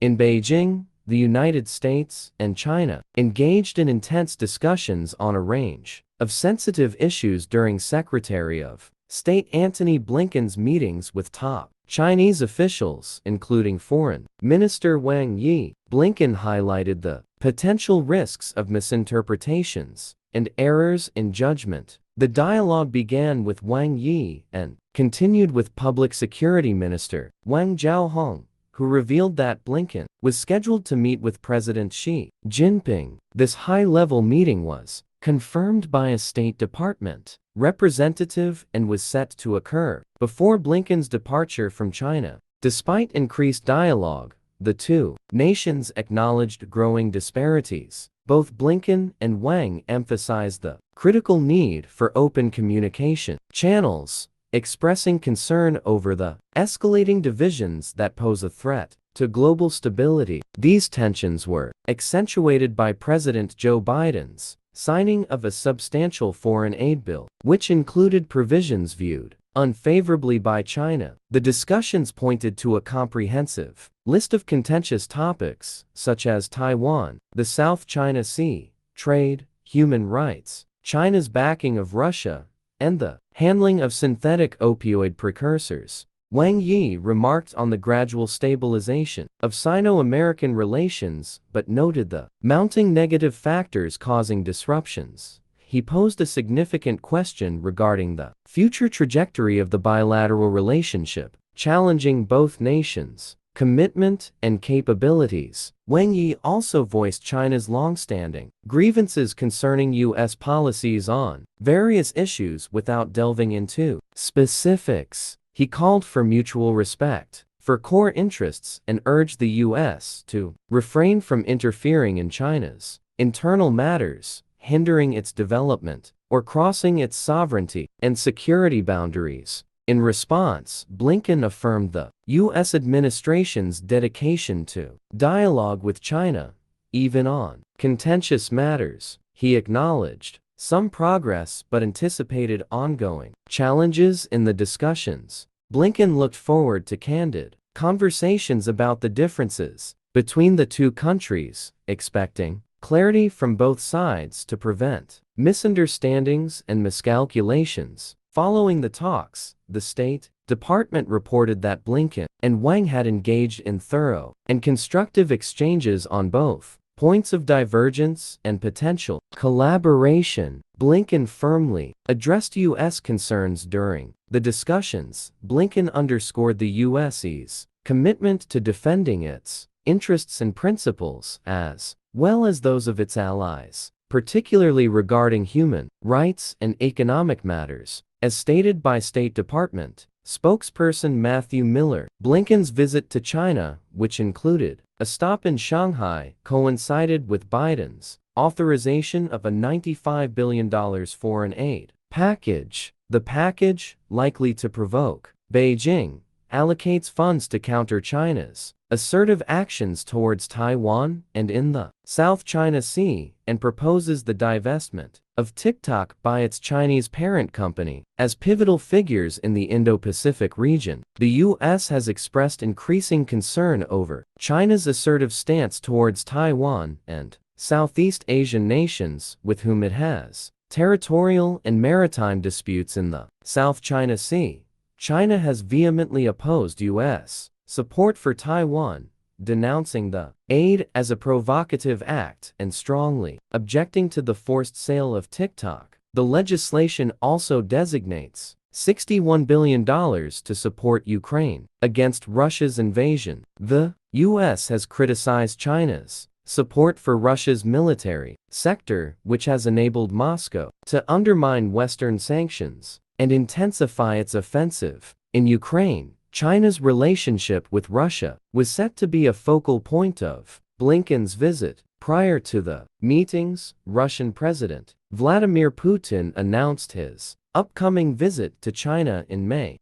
In Beijing, the United States and China engaged in intense discussions on a range of sensitive issues during Secretary of State Antony Blinken's meetings with top Chinese officials, including Foreign Minister Wang Yi. Blinken highlighted the potential risks of misinterpretations and errors in judgment. The dialogue began with Wang Yi and continued with Public Security Minister Wang Zhaohong, who revealed that Blinken was scheduled to meet with President Xi Jinping. This high-level meeting was confirmed by a State Department representative and was set to occur before Blinken's departure from China. Despite increased dialogue, the two nations acknowledged growing disparities. Both Blinken and Wang emphasized the critical need for open communication channels, expressing concern over the escalating divisions that pose a threat to global stability. These tensions were accentuated by President Joe Biden's signing of a substantial foreign aid bill, which included provisions viewed unfavorably by China. The discussions pointed to a comprehensive list of contentious topics, such as Taiwan, the South China Sea, trade, human rights, China's backing of Russia, and the handling of synthetic opioid precursors. Wang Yi remarked on the gradual stabilization of Sino-American relations but noted the mounting negative factors causing disruptions. He posed a significant question regarding the future trajectory of the bilateral relationship, challenging both nations' commitment and capabilities. Wang Yi also voiced China's long-standing grievances concerning U.S. policies on various issues without delving into specifics. He called for mutual respect for core interests and urged the U.S. to refrain from interfering in China's internal matters, hindering its development, or crossing its sovereignty and security boundaries. In response, Blinken affirmed the U.S. administration's dedication to dialogue with China, even on contentious matters. He acknowledged some progress but anticipated ongoing challenges in the discussions. Blinken looked forward to candid conversations about the differences between the two countries, expecting clarity from both sides to prevent misunderstandings and miscalculations. Following the talks, the State Department reported that Blinken and Wang had engaged in thorough and constructive exchanges on both points of divergence and potential collaboration. Blinken firmly addressed U.S. concerns during the discussions. Blinken underscored the U.S.'s commitment to defending its interests and principles, as well as those of its allies, particularly regarding human rights and economic matters. As stated by State Department spokesperson Matthew Miller, Blinken's visit to China, which included a stop in Shanghai, coincided with Biden's authorization of a $95 billion foreign aid package. The package, likely to provoke Beijing, allocates funds to counter China's assertive actions towards Taiwan and in the South China Sea, and proposes the divestment of TikTok by its Chinese parent company. As pivotal figures in the Indo-Pacific region, the U.S. has expressed increasing concern over China's assertive stance towards Taiwan and Southeast Asian nations with whom it has territorial and maritime disputes in the South China Sea. China has vehemently opposed U.S. support for Taiwan, denouncing the aid as a provocative act and strongly objecting to the forced sale of TikTok. The legislation also designates $61 billion to support Ukraine against Russia's invasion. The U.S. has criticized China's support for Russia's military sector, which has enabled Moscow to undermine Western sanctions and intensify its offensive in Ukraine. China's relationship with Russia was set to be a focal point of Blinken's visit. Prior to the meetings, Russian President Vladimir Putin announced his upcoming visit to China in May.